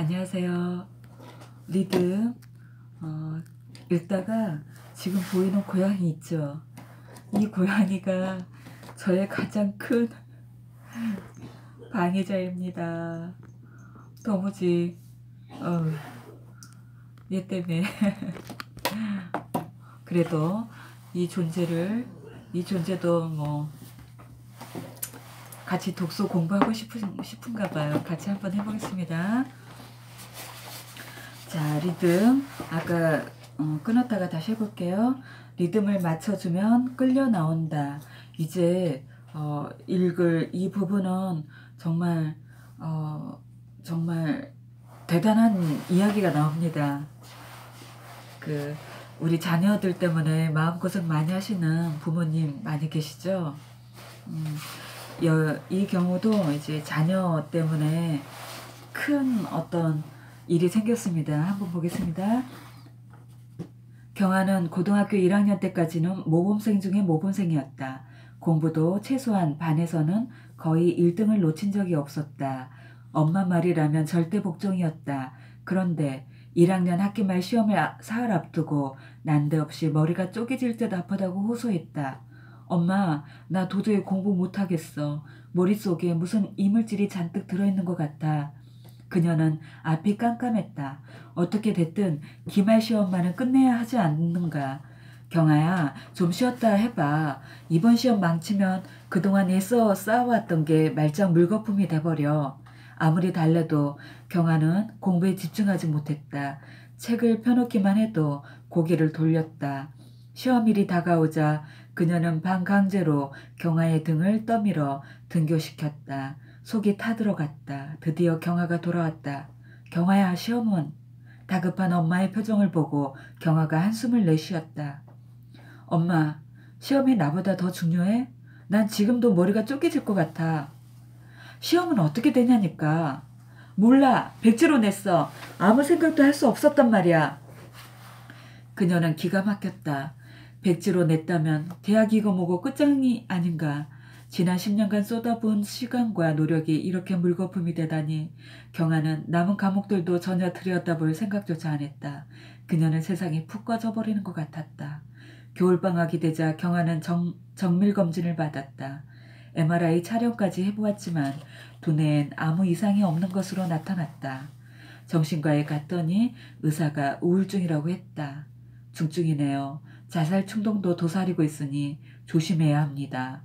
안녕하세요. 리듬 읽다가 지금 보이는 고양이 있죠? 이 고양이가 저의 가장 큰 방해자입니다. 도무지 얘 때문에 그래도 이 존재도 뭐 같이 독서 공부하고 싶은가 봐요. 같이 한번 해보겠습니다. 자, 리듬 아까 끊었다가 다시 해볼게요. 리듬을 맞춰주면 끌려 나온다. 이제 읽을 이 부분은 정말 정말 대단한 이야기가 나옵니다. 우리 자녀들 때문에 마음고생 많이 하시는 부모님 많이 계시죠? 이 경우도 이제 자녀 때문에 큰 어떤 일이 생겼습니다. 한번 보겠습니다. 경아는 고등학교 1학년 때까지는 모범생 중에 모범생이었다. 공부도 최소한 반에서는 거의 1등을 놓친 적이 없었다. 엄마 말이라면 절대 복종이었다. 그런데 1학년 학기말 시험을 사흘 앞두고 난데없이 머리가 쪼개질 듯 아프다고 호소했다. 엄마, 나 도저히 공부 못하겠어. 머릿속에 무슨 이물질이 잔뜩 들어있는 것 같아. 그녀는 앞이 깜깜했다. 어떻게 됐든 기말 시험만은 끝내야 하지 않는가. 경아야, 좀 쉬었다 해봐. 이번 시험 망치면 그동안 애써 쌓아왔던 게 말짱 물거품이 돼버려. 아무리 달래도 경아는 공부에 집중하지 못했다. 책을 펴놓기만 해도 고개를 돌렸다. 시험일이 다가오자 그녀는 반강제로 경아의 등을 떠밀어 등교시켰다. 속이 타들어갔다. 드디어 경아가 돌아왔다. 경아야, 시험은? 다급한 엄마의 표정을 보고 경아가 한숨을 내쉬었다. 엄마, 시험이 나보다 더 중요해? 난 지금도 머리가 쪼개질 것 같아. 시험은 어떻게 되냐니까. 몰라. 백지로 냈어. 아무 생각도 할 수 없었단 말이야. 그녀는 기가 막혔다. 백지로 냈다면 대학이고 뭐고 끝장이 아닌가. 지난 10년간 쏟아부은 시간과 노력이 이렇게 물거품이 되다니. 경아는 남은 과목들도 전혀 들여다볼 생각조차 안 했다. 그녀는 세상이 푹 꺼져버리는 것 같았다. 겨울방학이 되자 경아는 정밀검진을 받았다. MRI 촬영까지 해보았지만 두뇌엔 아무 이상이 없는 것으로 나타났다. 정신과에 갔더니 의사가 우울증이라고 했다. 중증이네요. 자살 충동도 도사리고 있으니 조심해야 합니다.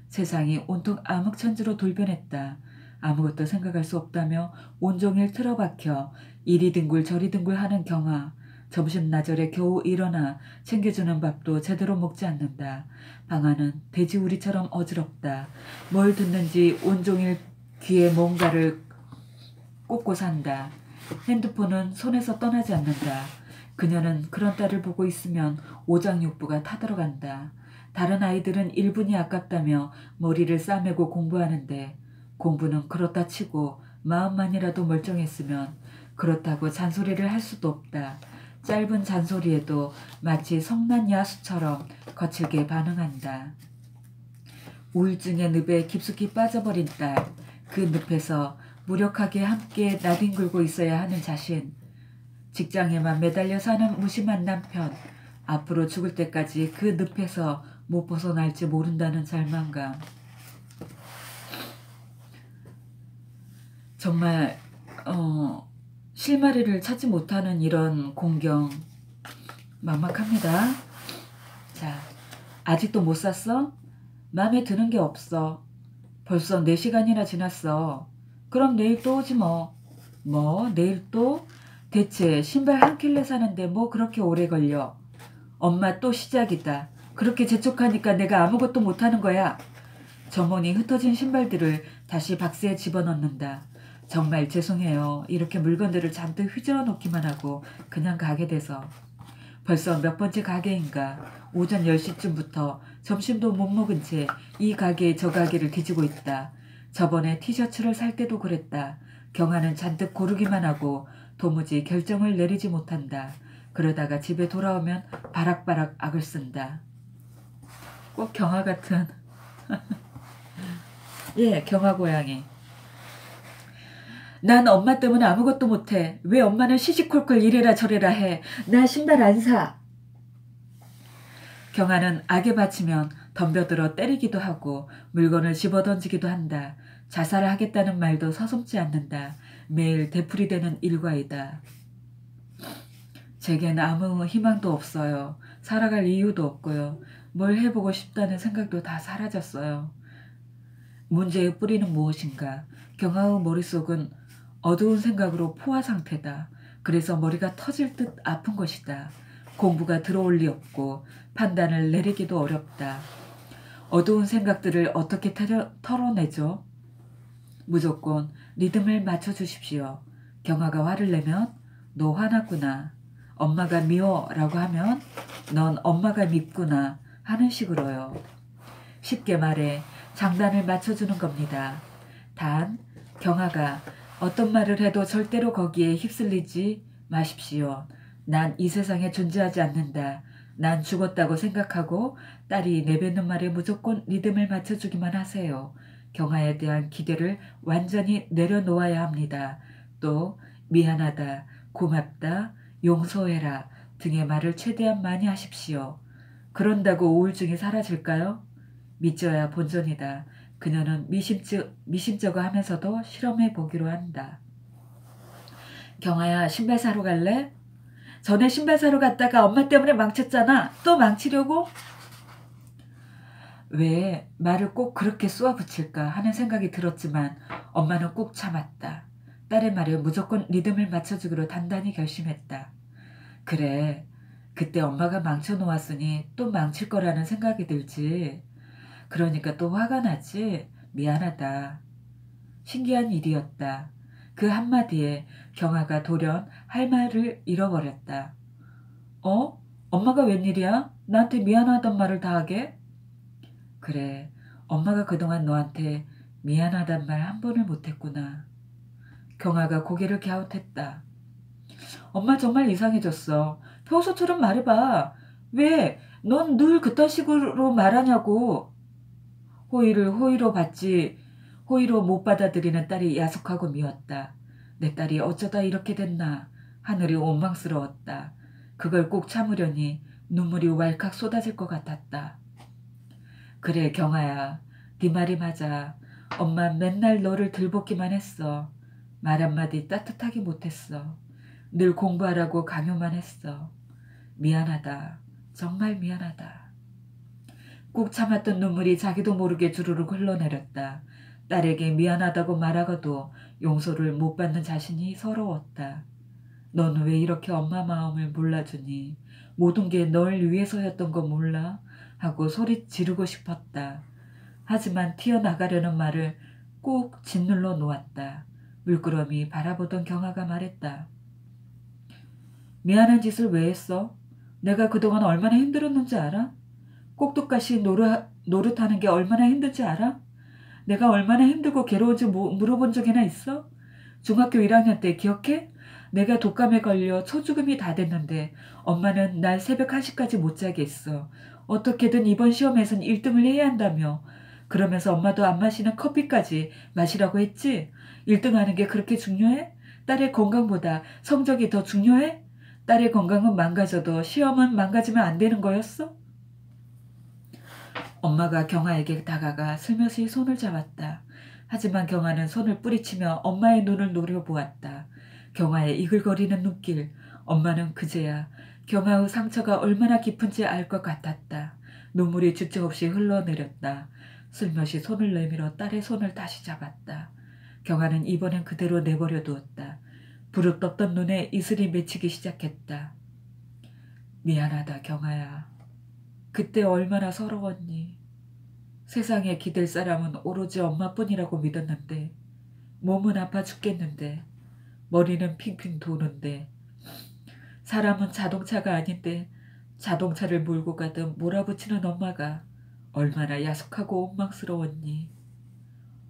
세상이 온통 암흑천지로 돌변했다. 아무것도 생각할 수 없다며 온종일 틀어박혀 이리 뒹굴 저리 뒹굴 하는 경아. 점심나절에 겨우 일어나 챙겨주는 밥도 제대로 먹지 않는다. 방안은 돼지우리처럼 어지럽다. 뭘 듣는지 온종일 귀에 뭔가를 꽂고 산다. 핸드폰은 손에서 떠나지 않는다. 그녀는 그런 딸을 보고 있으면 오장육부가 타들어간다. 다른 아이들은 1분이 아깝다며 머리를 싸매고 공부하는데 공부는 그렇다 치고 마음만이라도 멀쩡했으면 그렇다고 잔소리를 할 수도 없다. 짧은 잔소리에도 마치 성난 야수처럼 거칠게 반응한다. 우울증의 늪에 깊숙이 빠져버린 딸. 그 늪에서 무력하게 함께 나뒹굴고 있어야 하는 자신. 직장에만 매달려 사는 무심한 남편. 앞으로 죽을 때까지 그 늪에서 못 벗어날지 모른다는 절망감. 정말 실마리를 찾지 못하는 이런 공경 막막합니다. 자, 아직도 못 샀어? 마음에 드는 게 없어. 벌써 4시간이나 지났어. 그럼 내일 또 오지 뭐. 뭐? 내일 또? 대체 신발 한 켤레 사는데 뭐 그렇게 오래 걸려. 엄마 또 시작이다. 그렇게 재촉하니까 내가 아무것도 못하는 거야. 점원이 흩어진 신발들을 다시 박스에 집어넣는다. 정말 죄송해요. 이렇게 물건들을 잔뜩 휘저어 놓기만 하고 그냥 가게 돼서. 벌써 몇 번째 가게인가. 오전 10시쯤부터 점심도 못 먹은 채 이 가게 저 가게를 뒤지고 있다. 저번에 티셔츠를 살 때도 그랬다. 경아는 잔뜩 고르기만 하고 도무지 결정을 내리지 못한다. 그러다가 집에 돌아오면 바락바락 악을 쓴다. 꼭 경아 같은 예, 경아 고양이. 난 엄마 때문에 아무것도 못해. 왜 엄마는 시시콜콜 이래라 저래라 해. 나 신발 안 사. 경아는 악에 바치면 덤벼들어 때리기도 하고 물건을 집어던지기도 한다. 자살을 하겠다는 말도 서슴지 않는다. 매일 되풀이되는 일과이다. 제겐 아무 희망도 없어요. 살아갈 이유도 없고요. 뭘 해보고 싶다는 생각도 다 사라졌어요. 문제의 뿌리는 무엇인가? 경아의 머릿속은 어두운 생각으로 포화 상태다. 그래서 머리가 터질 듯 아픈 것이다. 공부가 들어올 리 없고 판단을 내리기도 어렵다. 어두운 생각들을 어떻게 털어내죠? 무조건 리듬을 맞춰주십시오. 경아가 화를 내면 너 화났구나. 엄마가 미워 라고 하면 넌 엄마가 밉구나 하는 식으로요. 쉽게 말해 장단을 맞춰주는 겁니다. 단 경아가 어떤 말을 해도 절대로 거기에 휩쓸리지 마십시오. 난 이 세상에 존재하지 않는다. 난 죽었다고 생각하고 딸이 내뱉는 말에 무조건 리듬을 맞춰주기만 하세요. 경아에 대한 기대를 완전히 내려놓아야 합니다. 또 미안하다, 고맙다, 용서해라 등의 말을 최대한 많이 하십시오. 그런다고 우울증이 사라질까요? 믿져야 본전이다. 그녀는 미심쩍어 하면서도 실험해 보기로 한다. 경아야, 신발 사러 갈래? 전에 신발 사러 갔다가 엄마 때문에 망쳤잖아. 또 망치려고? 왜 말을 꼭 그렇게 쏘아붙일까 하는 생각이 들었지만 엄마는 꾹 참았다. 딸의 말에 무조건 리듬을 맞춰주기로 단단히 결심했다. 그래, 그때 엄마가 망쳐놓았으니 또 망칠 거라는 생각이 들지. 그러니까 또 화가 나지. 미안하다. 신기한 일이었다. 그 한마디에 경아가 돌연 할 말을 잃어버렸다. 어? 엄마가 웬일이야? 나한테 미안하단 말을 다 하게? 그래, 엄마가 그동안 너한테 미안하단 말 한 번을 못했구나. 경아가 고개를 갸웃했다. 엄마 정말 이상해졌어. 평소처럼 말해봐. 왜? 넌 늘 그딴 식으로 말하냐고. 호의로 받지 호의로 못 받아들이는 딸이 야속하고 미웠다. 내 딸이 어쩌다 이렇게 됐나. 하늘이 원망스러웠다. 그걸 꼭 참으려니 눈물이 왈칵 쏟아질 것 같았다. 그래 경아야, 네 말이 맞아. 엄마 맨날 너를 들볶기만 했어. 말 한마디 따뜻하게 못했어. 늘 공부하라고 강요만 했어. 미안하다. 정말 미안하다. 꾹 참았던 눈물이 자기도 모르게 주르륵 흘러내렸다. 딸에게 미안하다고 말하고도 용서를 못 받는 자신이 서러웠다. 넌 왜 이렇게 엄마 마음을 몰라주니? 모든 게 널 위해서였던 거 몰라? 하고 소리 지르고 싶었다. 하지만 튀어나가려는 말을 꼭 짓눌러 놓았다. 물끄러미 바라보던 경아가 말했다. 미안한 짓을 왜 했어? 내가 그동안 얼마나 힘들었는지 알아? 꼭두까시 노릇하는 게 얼마나 힘든지 알아? 내가 얼마나 힘들고 괴로운지 물어본 적이나 있어? 중학교 1학년 때 기억해? 내가 독감에 걸려 초죽음이 다 됐는데 엄마는 날 새벽 1시까지 못 자게 했어. 어떻게든 이번 시험에선 1등을 해야 한다며. 그러면서 엄마도 안 마시는 커피까지 마시라고 했지? 1등 하는 게 그렇게 중요해? 딸의 건강보다 성적이 더 중요해? 딸의 건강은 망가져도 시험은 망가지면 안 되는 거였어? 엄마가 경아에게 다가가 슬며시 손을 잡았다. 하지만 경아는 손을 뿌리치며 엄마의 눈을 노려보았다. 경아의 이글거리는 눈길. 엄마는 그제야 경아의 상처가 얼마나 깊은지 알 것 같았다. 눈물이 주체 없이 흘러내렸다. 슬며시 손을 내밀어 딸의 손을 다시 잡았다. 경아는 이번엔 그대로 내버려 두었다. 부릅떴던 눈에 이슬이 맺히기 시작했다. 미안하다 경아야. 그때 얼마나 서러웠니. 세상에 기댈 사람은 오로지 엄마뿐이라고 믿었는데 몸은 아파 죽겠는데 머리는 핑핑 도는데 사람은 자동차가 아닌데 자동차를 몰고 가듯 몰아붙이는 엄마가 얼마나 야속하고 원망스러웠니.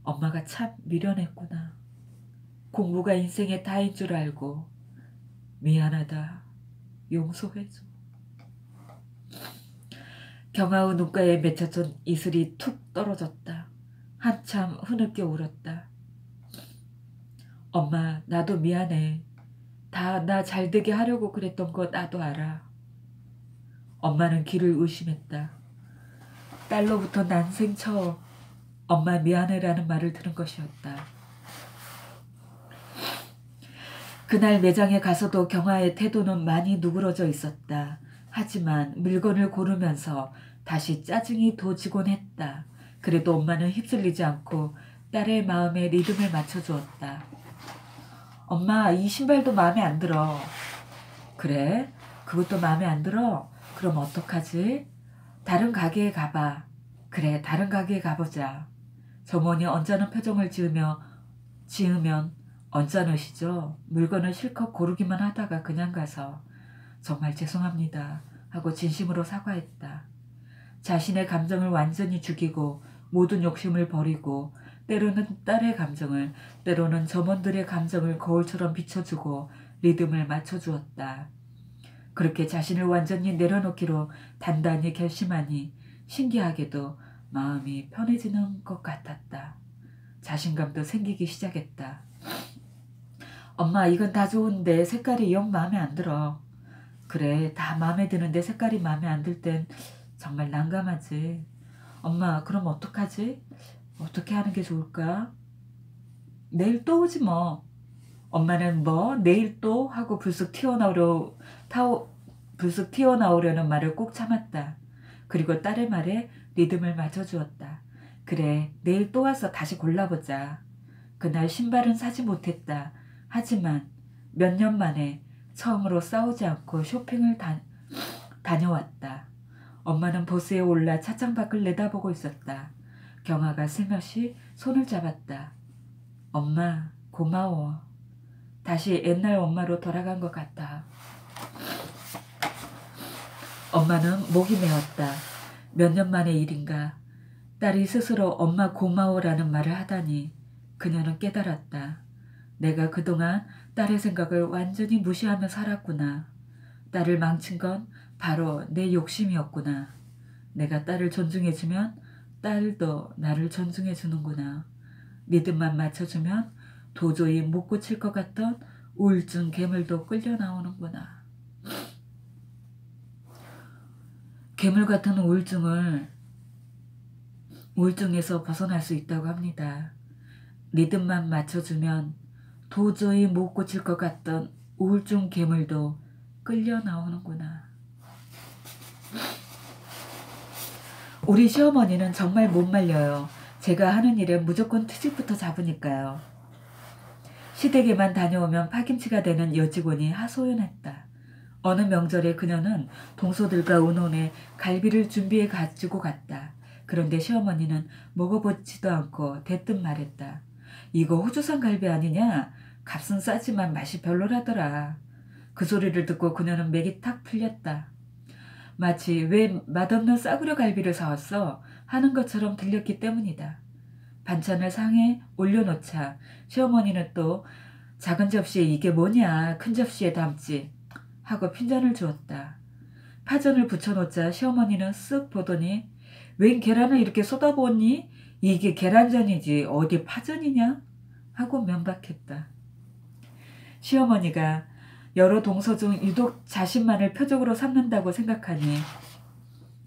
엄마가 참 미련했구나. 공부가 인생의 다인 줄 알고. 미안하다. 용서해줘. 경아의 눈가에 맺혀진 이슬이 툭 떨어졌다. 한참 흐느껴 울었다. 엄마, 나도 미안해. 다 나 잘되게 하려고 그랬던 거 나도 알아. 엄마는 귀를 의심했다. 딸로부터 난생 처음 엄마 미안해라는 말을 들은 것이었다. 그날 매장에 가서도 경아의 태도는 많이 누그러져 있었다. 하지만 물건을 고르면서 다시 짜증이 도지곤 했다. 그래도 엄마는 휩쓸리지 않고 딸의 마음에 리듬을 맞춰주었다. 엄마, 이 신발도 마음에 안 들어. 그래? 그것도 마음에 안 들어? 그럼 어떡하지? 다른 가게에 가봐. 그래, 다른 가게에 가보자. 점원이 언짢은 표정을 지으면 언짢으시죠? 물건을 실컷 고르기만 하다가 그냥 가서 정말 죄송합니다 하고 진심으로 사과했다. 자신의 감정을 완전히 죽이고 모든 욕심을 버리고 때로는 딸의 감정을, 때로는 점원들의 감정을 거울처럼 비춰주고 리듬을 맞춰주었다. 그렇게 자신을 완전히 내려놓기로 단단히 결심하니 신기하게도 마음이 편해지는 것 같았다. 자신감도 생기기 시작했다. 엄마, 이건 다 좋은데 색깔이 영 마음에 안 들어. 그래, 다 마음에 드는데 색깔이 마음에 안 들 땐 정말 난감하지. 엄마, 그럼 어떡하지? 어떻게 하는 게 좋을까? 내일 또 오지 뭐. 엄마는 뭐 내일 또 하고 불쑥 튀어나오려는 말을 꼭 참았다. 그리고 딸의 말에 리듬을 맞춰주었다. 그래, 내일 또 와서 다시 골라보자. 그날 신발은 사지 못했다. 하지만 몇 년 만에 처음으로 싸우지 않고 쇼핑을 다녀왔다. 엄마는 보스에 올라 차창 밖을 내다보고 있었다. 경아가 슬며시 손을 잡았다. 엄마, 고마워. 다시 옛날 엄마로 돌아간 것 같아. 엄마는 목이 메었다. 몇 년 만의 일인가. 딸이 스스로 엄마 고마워라는 말을 하다니 그녀는 깨달았다. 내가 그동안 딸의 생각을 완전히 무시하며 살았구나. 딸을 망친 건 바로 내 욕심이었구나. 내가 딸을 존중해주면 딸도 나를 존중해주는구나. 리듬만 맞춰주면 도저히 못 고칠 것 같던 우울증 괴물도 끌려 나오는구나. 괴물 같은 우울증에서 벗어날 수 있다고 합니다. 리듬만 맞춰주면 도저히 못 고칠 것 같던 우울증 괴물도 끌려 나오는구나. 우리 시어머니는 정말 못 말려요. 제가 하는 일에 무조건 트집부터 잡으니까요. 시댁에만 다녀오면 파김치가 되는 여직원이 하소연했다. 어느 명절에 그녀는 동서들과 의논해 갈비를 준비해 가지고 갔다. 그런데 시어머니는 먹어보지도 않고 대뜸 말했다. 이거 호주산 갈비 아니냐? 값은 싸지만 맛이 별로라더라. 그 소리를 듣고 그녀는 맥이 탁 풀렸다. 마치 왜 맛없는 싸구려 갈비를 사왔어? 하는 것처럼 들렸기 때문이다. 반찬을 상에 올려놓자 시어머니는 또 작은 접시에 이게 뭐냐 큰 접시에 담지 하고 핀잔을 주었다. 파전을 붙여놓자 시어머니는 쓱 보더니 웬 계란을 이렇게 쏟아부었니? 이게 계란전이지 어디 파전이냐? 하고 면박했다. 시어머니가 여러 동서 중 유독 자신만을 표적으로 삼는다고 생각하니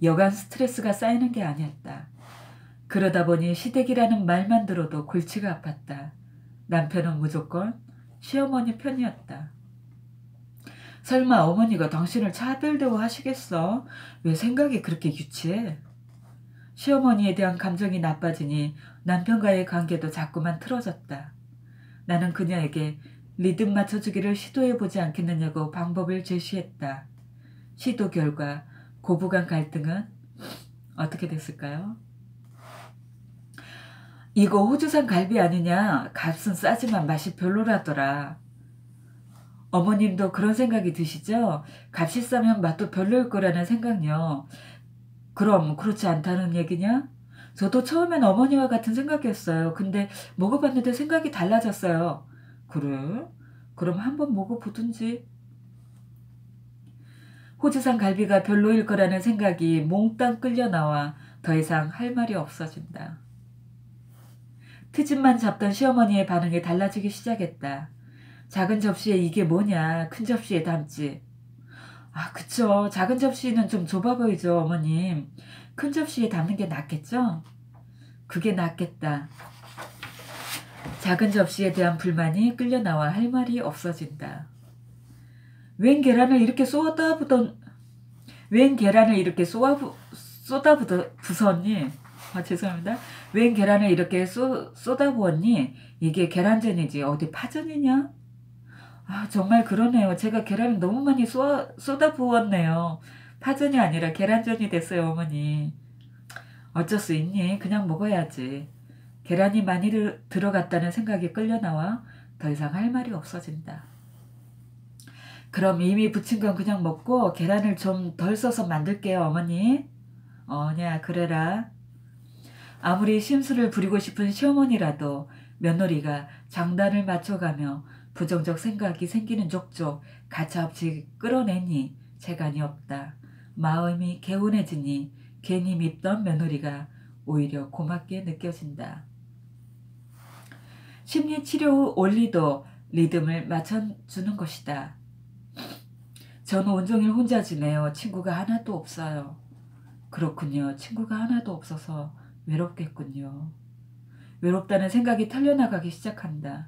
여간 스트레스가 쌓이는 게 아니었다. 그러다 보니 시댁이라는 말만 들어도 골치가 아팠다. 남편은 무조건 시어머니 편이었다. 설마 어머니가 당신을 차별대우하시겠어? 왜 생각이 그렇게 유치해? 시어머니에 대한 감정이 나빠지니 남편과의 관계도 자꾸만 틀어졌다. 나는 그녀에게 리듬 맞춰주기를 시도해보지 않겠느냐고 방법을 제시했다. 시도 결과 고부간 갈등은 어떻게 됐을까요? 이거 호주산 갈비 아니냐? 값은 싸지만 맛이 별로라더라. 어머님도 그런 생각이 드시죠? 값이 싸면 맛도 별로일 거라는 생각요. 그럼 그렇지 않다는 얘기냐? 저도 처음엔 어머니와 같은 생각이었어요. 근데 먹어봤는데 생각이 달라졌어요. 그래? 그럼 한번 먹어보든지. 호주산 갈비가 별로일 거라는 생각이 몽땅 끌려 나와 더 이상 할 말이 없어진다. 트집만 잡던 시어머니의 반응이 달라지기 시작했다. 작은 접시에 이게 뭐냐, 큰 접시에 담지. 아, 그쵸. 작은 접시는 좀 좁아 보이죠, 어머님. 큰 접시에 담는 게 낫겠죠? 그게 낫겠다. 작은 접시에 대한 불만이 끌려나와 할 말이 없어진다. 웬 계란을 이렇게 쏟아부었니? 아, 죄송합니다. 웬 계란을 이렇게 쏟아부었니? 이게 계란전이지 어디 파전이냐? 아, 정말 그러네요. 제가 계란을 너무 많이 쏟아부었네요. 파전이 아니라 계란전이 됐어요, 어머니. 어쩔 수 있니? 그냥 먹어야지. 계란이 많이 들어갔다는 생각이 끌려나와 더 이상 할 말이 없어진다. 그럼 이미 부친 건 그냥 먹고 계란을 좀 덜 써서 만들게요, 어머니. 어냐, 그래라. 아무리 심술을 부리고 싶은 시어머니라도 며느리가 장단을 맞춰가며 부정적 생각이 생기는 족족 가차없이 끌어내니 재간이 없다. 마음이 개운해지니 괜히 밉던 며느리가 오히려 고맙게 느껴진다. 심리치료 후 원리도 리듬을 맞춰주는 것이다. 저는 온종일 혼자 지내요. 친구가 하나도 없어요. 그렇군요. 친구가 하나도 없어서 외롭겠군요. 외롭다는 생각이 털려나가기 시작한다.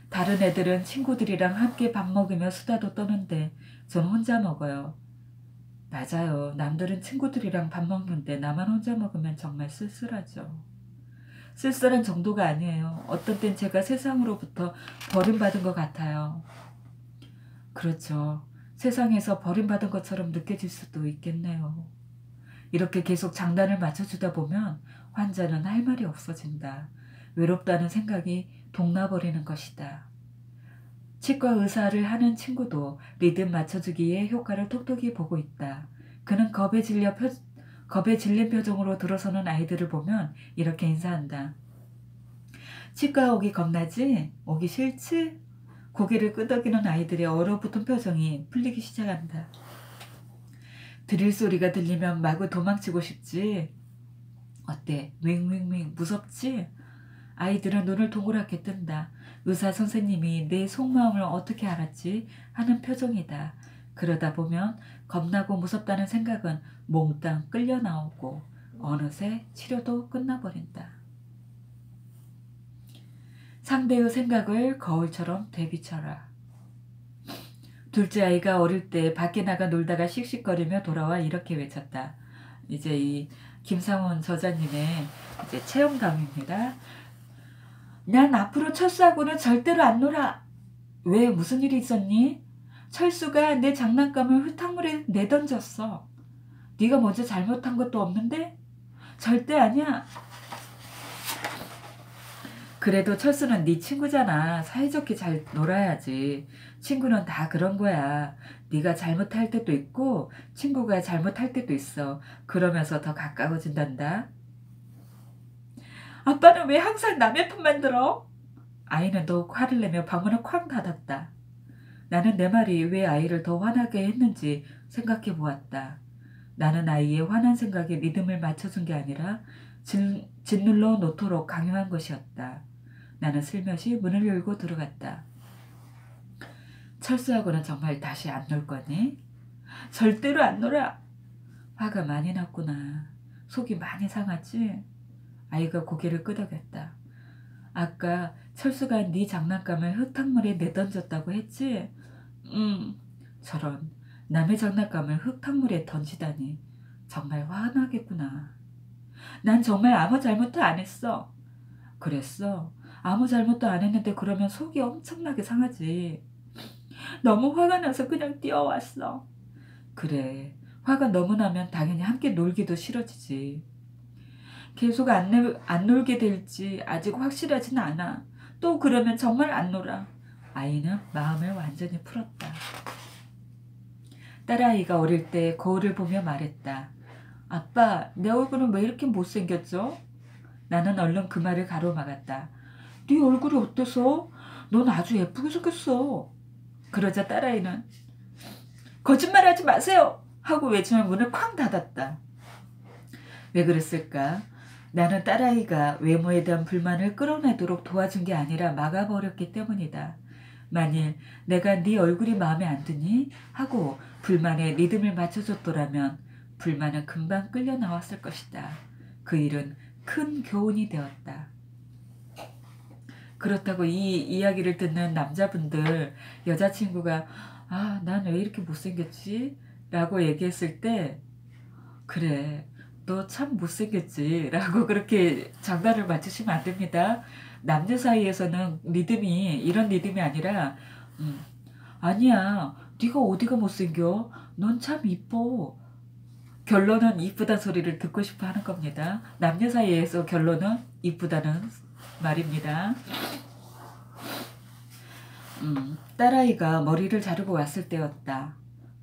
다른 애들은 친구들이랑 함께 밥 먹으며 수다도 떠는데 전 혼자 먹어요. 맞아요. 남들은 친구들이랑 밥 먹는데 나만 혼자 먹으면 정말 쓸쓸하죠. 쓸쓸한 정도가 아니에요. 어떤 땐 제가 세상으로부터 버림받은 것 같아요. 그렇죠. 세상에서 버림받은 것처럼 느껴질 수도 있겠네요. 이렇게 계속 장단을 맞춰주다 보면 환자는 할 말이 없어진다. 외롭다는 생각이 동나버리는 것이다. 치과 의사를 하는 친구도 리듬 맞춰주기에 효과를 톡톡히 보고 있다. 그는 겁에 질린 표정으로 들어서는 아이들을 보면 이렇게 인사한다. 치과 오기 겁나지? 오기 싫지? 고개를 끄덕이는 아이들의 얼어붙은 표정이 풀리기 시작한다. 드릴 소리가 들리면 마구 도망치고 싶지? 어때? 윙윙윙 무섭지? 아이들은 눈을 동그랗게 뜬다. 의사 선생님이 내 속마음을 어떻게 알았지? 하는 표정이다. 그러다 보면 겁나고 무섭다는 생각은 몽땅 끌려 나오고 어느새 치료도 끝나버린다. 상대의 생각을 거울처럼 되비쳐라. 둘째 아이가 어릴 때 밖에 나가 놀다가 씩씩거리며 돌아와 이렇게 외쳤다. 이제 이 김상훈 저자님의 이제 체험담입니다. 난 앞으로 철수하고는 절대로 안 놀아. 왜 무슨 일이 있었니? 철수가 내 장난감을 흙탕물에 내던졌어. 네가 먼저 잘못한 것도 없는데? 절대 아니야. 그래도 철수는 네 친구잖아. 사이좋게 잘 놀아야지. 친구는 다 그런 거야. 네가 잘못할 때도 있고 친구가 잘못할 때도 있어. 그러면서 더 가까워진단다. 아빠는 왜 항상 남의 편만 들어? 아이는 더욱 화를 내며 방문을 쾅 닫았다. 나는 내 말이 왜 아이를 더 화나게 했는지 생각해 보았다. 나는 아이의 화난 생각에 리듬을 맞춰준 게 아니라 짓눌러 놓도록 강요한 것이었다. 나는 슬며시 문을 열고 들어갔다. 철수하고는 정말 다시 안 놀 거니? 절대로 안 놀아. 화가 많이 났구나. 속이 많이 상하지? 아이가 고개를 끄덕였다. 아까 철수가 네 장난감을 흙탕물에 내던졌다고 했지? 저런 남의 장난감을 흙탕물에 던지다니 정말 화나겠구나. 난 정말 아무 잘못도 안 했어. 그랬어? 아무 잘못도 안 했는데 그러면 속이 엄청나게 상하지. 너무 화가 나서 그냥 뛰어왔어. 그래, 화가 너무 나면 당연히 함께 놀기도 싫어지지. 계속 안 놀게 될지 아직 확실하진 않아. 또 그러면 정말 안 놀아. 아이는 마음을 완전히 풀었다. 딸아이가 어릴 때 거울을 보며 말했다. 아빠, 내 얼굴은 왜 이렇게 못생겼죠? 나는 얼른 그 말을 가로막았다. 네 얼굴이 어때서? 넌 아주 예쁘게 생겼어. 그러자 딸아이는 거짓말하지 마세요! 하고 외치며 문을 쾅 닫았다. 왜 그랬을까? 나는 딸아이가 외모에 대한 불만을 끌어내도록 도와준 게 아니라 막아버렸기 때문이다. 만일 내가 네 얼굴이 마음에 안 드니? 하고 불만에 리듬을 맞춰줬더라면 불만은 금방 끌려 나왔을 것이다. 그 일은 큰 교훈이 되었다. 그렇다고 이 이야기를 듣는 남자분들, 여자친구가 아, 난 왜 이렇게 못생겼지? 라고 얘기했을 때 그래, 너 참 못생겼지? 라고 그렇게 장난을 맞추시면 안 됩니다. 남녀 사이에서는 리듬이 이런 리듬이 아니라 음, 아니야, 네가 어디가 못생겨? 넌 참 이뻐. 결론은 이쁘다 소리를 듣고 싶어 하는 겁니다. 남녀 사이에서 결론은 이쁘다는 말입니다. 딸아이가 머리를 자르고 왔을 때였다.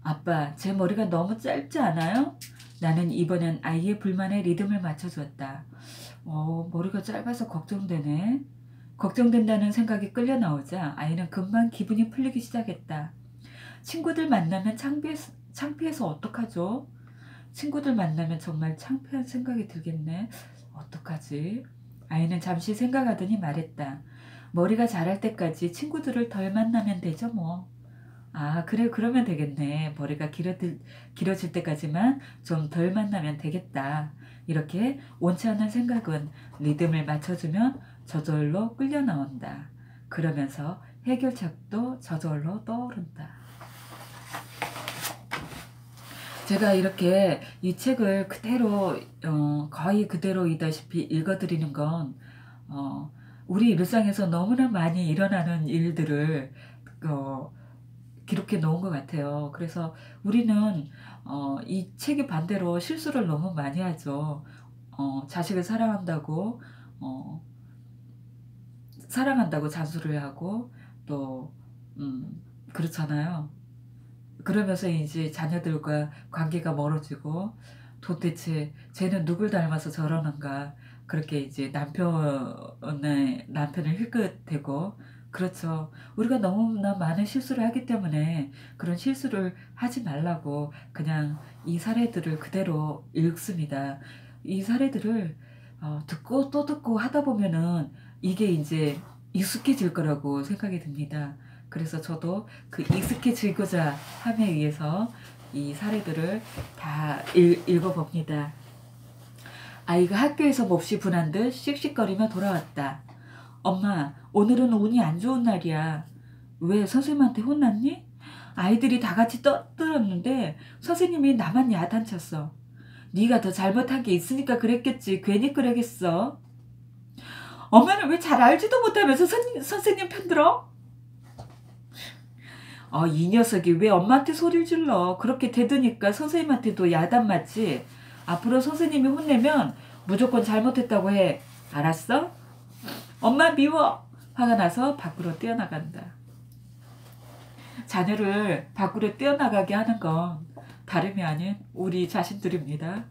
아빠, 제 머리가 너무 짧지 않아요? 나는 이번엔 아이의 불만에 리듬을 맞춰줬다. 머리가 짧아서 걱정되네. 걱정된다는 생각이 끌려 나오자 아이는 금방 기분이 풀리기 시작했다. 친구들 만나면 창피해서 어떡하죠? 친구들 만나면 정말 창피한 생각이 들겠네. 어떡하지? 아이는 잠시 생각하더니 말했다. 머리가 자랄 때까지 친구들을 덜 만나면 되죠 뭐. 아, 그래, 그러면 되겠네. 머리가 길어질 때까지만 좀 덜 만나면 되겠다. 이렇게 원치 않은 생각은 리듬을 맞춰주면 저절로 끌려 나온다. 그러면서 해결책도 저절로 떠오른다. 제가 이렇게 이 책을 그대로 거의 그대로이다시피 읽어드리는 건 우리 일상에서 너무나 많이 일어나는 일들을 어, 기록해 놓은 것 같아요. 그래서 우리는 이 책이 반대로 실수를 너무 많이 하죠. 자식을 어, 사랑한다고 잔소리를 하고 또 그렇잖아요. 그러면서 이제 자녀들과 관계가 멀어지고 도대체 쟤는 누굴 닮아서 저러는가 그렇게 이제 남편을 힐끗대고 그렇죠. 우리가 너무나 많은 실수를 하기 때문에 그런 실수를 하지 말라고 그냥 이 사례들을 그대로 읽습니다. 이 사례들을 듣고 또 듣고 하다 보면은 이게 이제 익숙해질 거라고 생각이 듭니다. 그래서 저도 그 익숙해지고자 함에 의해서 이 사례들을 다 읽어봅니다. 아이가 학교에서 몹시 분한 듯 씩씩거리며 돌아왔다. 엄마, 오늘은 운이 안 좋은 날이야. 왜 선생님한테 혼났니? 아이들이 다 같이 떠들었는데 선생님이 나만 야단쳤어. 네가 더 잘못한 게 있으니까 그랬겠지. 괜히 그러겠어. 엄마는 왜 잘 알지도 못하면서 선생님 편들어? 이 녀석이 왜 엄마한테 소리를 질러? 그렇게 대드니까 선생님한테도 야단 맞지? 앞으로 선생님이 혼내면 무조건 잘못했다고 해. 알았어? 엄마 미워! 화가 나서 밖으로 뛰어나간다. 자녀를 밖으로 뛰어나가게 하는 건 다름이 아닌 우리 자신들입니다.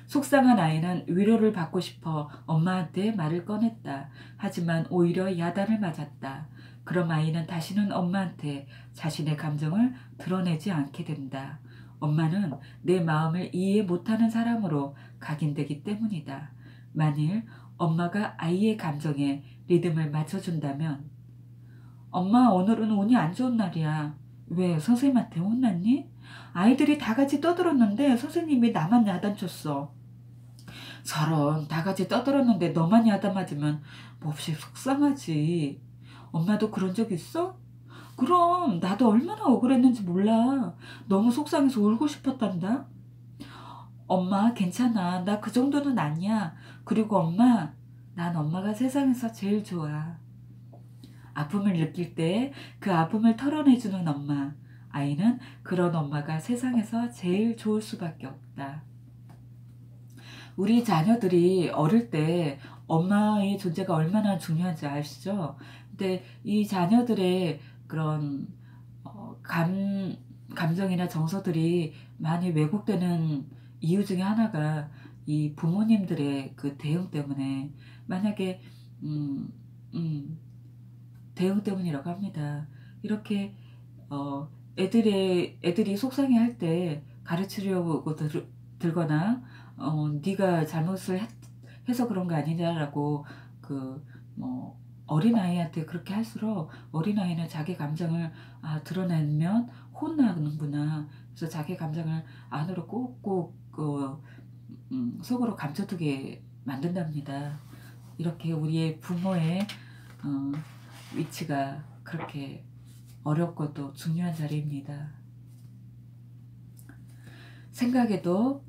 속상한 아이는 위로를 받고 싶어 엄마한테 말을 꺼냈다. 하지만 오히려 야단을 맞았다. 그럼 아이는 다시는 엄마한테 자신의 감정을 드러내지 않게 된다. 엄마는 내 마음을 이해 못하는 사람으로 각인되기 때문이다. 만일 엄마가 아이의 감정에 리듬을 맞춰준다면 엄마, 오늘은 운이 안 좋은 날이야. 왜 선생님한테 혼났니? 아이들이 다 같이 떠들었는데 선생님이 나만 야단쳤어. 저런, 다 같이 떠들었는데 너만 야단 맞으면 몹시 속상하지. 엄마도 그런 적 있어? 그럼 나도 얼마나 억울했는지 몰라. 너무 속상해서 울고 싶었단다. 엄마, 괜찮아. 나 그 정도는 아니야. 그리고 엄마, 난 엄마가 세상에서 제일 좋아. 아픔을 느낄 때 그 아픔을 털어내주는 엄마. 아이는 그런 엄마가 세상에서 제일 좋을 수밖에 없다. 우리 자녀들이 어릴 때 엄마의 존재가 얼마나 중요한지 아시죠? 근데 이 자녀들의 그런 감정이나 정서들이 많이 왜곡되는 이유 중에 하나가 이 부모님들의 그 대응 때문에 만약에 음, 음, 대응 때문이라고 합니다. 이렇게 애들이 속상해할 때 가르치려고 들거나 네가 잘못을 해서 그런 거 아니냐라고 뭐 어린아이한테 그렇게 할수록 어린아이는 자기 감정을 드러내면 혼나는구나. 그래서 자기 감정을 안으로 꼭꼭 속으로 감춰두게 만든답니다. 이렇게 우리의 부모의 위치가 그렇게 어렵고 또 중요한 자리입니다. 생각에도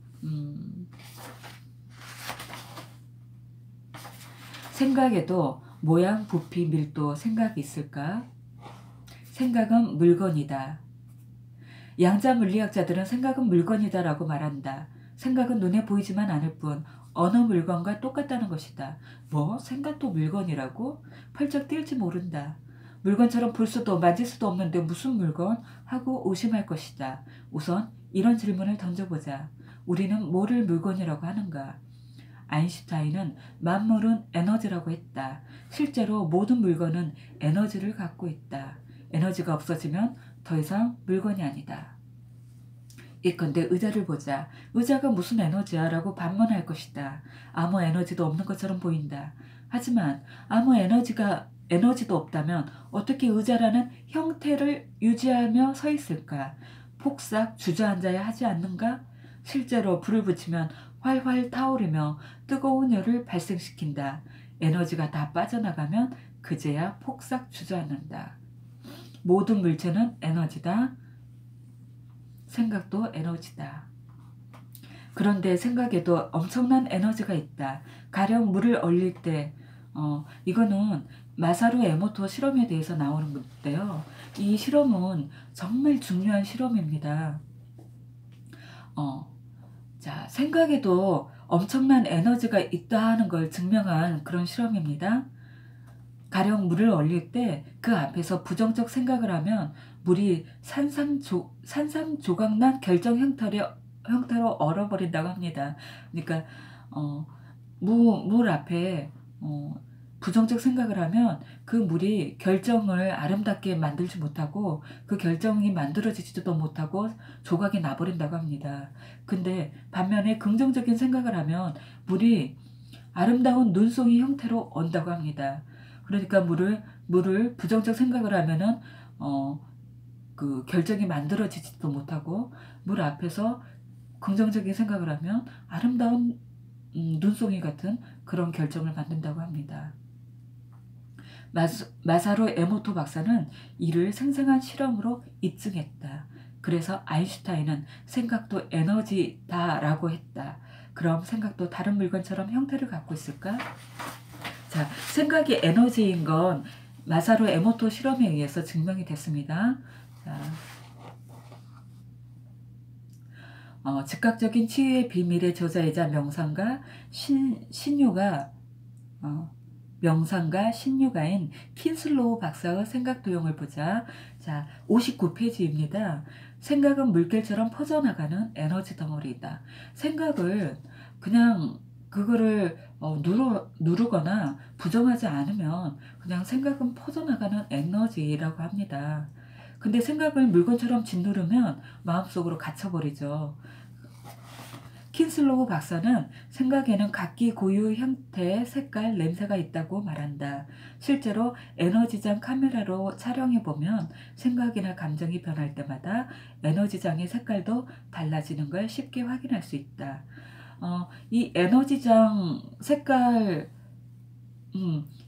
모양, 부피, 밀도, 생각이 있을까? 생각은 물건이다. 양자 물리학자들은 생각은 물건이다 라고 말한다. 생각은 눈에 보이지만 않을 뿐 어느 물건과 똑같다는 것이다. 뭐? 생각도 물건이라고? 펄쩍 뛸지 모른다. 물건처럼 볼 수도 만질 수도 없는데 무슨 물건? 하고 의심할 것이다. 우선 이런 질문을 던져보자. 우리는 뭐를 물건이라고 하는가? 아인슈타인은 만물은 에너지라고 했다. 실제로 모든 물건은 에너지를 갖고 있다. 에너지가 없어지면 더 이상 물건이 아니다. 예컨대 의자를 보자. 의자가 무슨 에너지야? 라고 반문할 것이다. 아무 에너지도 없는 것처럼 보인다. 하지만 아무 에너지도 없다면 어떻게 의자라는 형태를 유지하며 서 있을까? 폭삭 주저앉아야 하지 않는가? 실제로 불을 붙이면 활활 타오르며 뜨거운 열을 발생시킨다. 에너지가 다 빠져나가면 그제야 폭삭 주저앉는다. 모든 물체는 에너지다. 생각도 에너지다. 그런데 생각에도 엄청난 에너지가 있다. 가령 물을 얼릴 때 이거는 마사루 에모토 실험에 대해서 나오는 건데요. 이 실험은 정말 중요한 실험입니다. 자, 생각에도 엄청난 에너지가 있다는 걸 증명한 그런 실험입니다. 가령 물을 얼릴 때 그 앞에서 부정적 생각을 하면 물이 산산조각난 결정 형태로 얼어버린다고 합니다. 그러니까 물 앞에 부정적 생각을 하면 그 물이 결정을 아름답게 만들지 못하고 그 결정이 만들어지지도 못하고 조각이 나버린다고 합니다. 근데 반면에 긍정적인 생각을 하면 물이 아름다운 눈송이 형태로 온다고 합니다. 그러니까 물을 부정적 생각을 하면은 그 결정이 만들어지지도 못하고 물 앞에서 긍정적인 생각을 하면 아름다운 눈송이 같은 그런 결정을 만든다고 합니다. 마사루 에모토 박사는 이를 생생한 실험으로 입증했다. 그래서 아인슈타인은 생각도 에너지다라고 했다. 그럼 생각도 다른 물건처럼 형태를 갖고 있을까? 자, 생각이 에너지인 건 마사루 에모토 실험에 의해서 증명이 됐습니다. 자, 즉각적인 치유의 비밀의 저자이자 명상가 신유가인 킨슬로우 박사의 생각 도형을 보자. 자, 59페이지입니다. 생각은 물결처럼 퍼져나가는 에너지 덩어리이다. 생각을 그냥 그거를 누르거나 부정하지 않으면 그냥 생각은 퍼져나가는 에너지라고 합니다. 근데 생각을 물건처럼 짓누르면 마음속으로 갇혀버리죠. 킨슬로우 박사는 생각에는 각기 고유의 형태, 색깔, 냄새가 있다고 말한다. 실제로 에너지장 카메라로 촬영해보면 생각이나 감정이 변할 때마다 에너지장의 색깔도 달라지는 걸 쉽게 확인할 수 있다. 이 에너지장 색깔,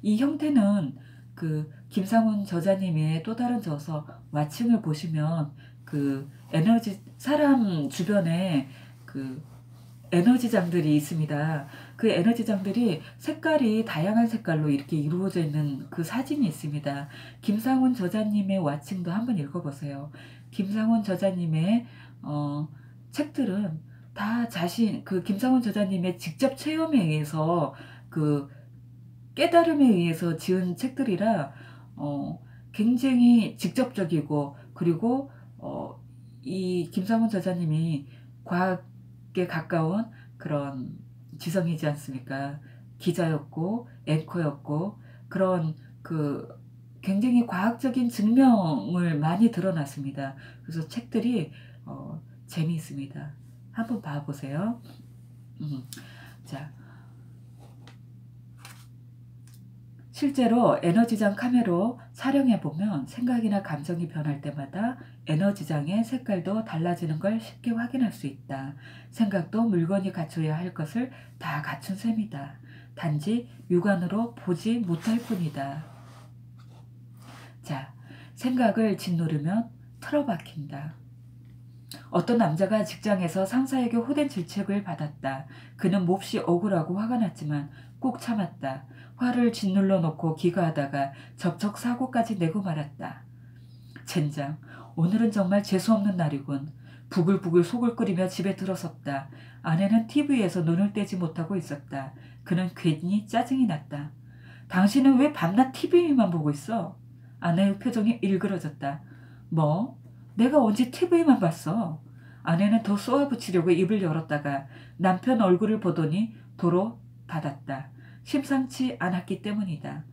이 형태는 그 김상훈 저자님의 또 다른 저서 와칭을 보시면 그 사람 주변에 그 에너지장들이 있습니다. 그 에너지장들이 색깔이 다양한 색깔로 이렇게 이루어져 있는 그 사진이 있습니다. 김상훈 저자님의 와칭도 한번 읽어보세요. 김상훈 저자님의 책들은 다 김상훈 저자님의 직접 체험에 의해서 그 깨달음에 의해서 지은 책들이라 굉장히 직접적이고 그리고 이 김상훈 저자님이 과학에 가까운 그런 지성이지 않습니까? 기자였고 앵커였고 그런 그 굉장히 과학적인 증명을 많이 드러났습니다. 그래서 책들이 재미있습니다. 한번 봐보세요. 자, 실제로 에너지장 카메라로 촬영해보면 생각이나 감정이 변할 때마다 에너지장의 색깔도 달라지는 걸 쉽게 확인할 수 있다. 생각도 물건이 갖춰야 할 것을 다 갖춘 셈이다. 단지 육안으로 보지 못할 뿐이다. 자, 생각을 짓누르면 틀어박힌다. 어떤 남자가 직장에서 상사에게 호된 질책을 받았다. 그는 몹시 억울하고 화가 났지만 꾹 참았다. 화를 짓눌러 놓고 기거하다가 접촉 사고까지 내고 말았다. 젠장, 오늘은 정말 재수없는 날이군. 부글부글 속을 끓이며 집에 들어섰다. 아내는 TV에서 눈을 떼지 못하고 있었다. 그는 괜히 짜증이 났다. 당신은 왜 밤낮 TV만 보고 있어? 아내의 표정이 일그러졌다. 뭐? 내가 언제 TV만 봤어? 아내는 더 쏘아붙이려고 입을 열었다가 남편 얼굴을 보더니 도로 닫았다. 심상치 않았기 때문이다.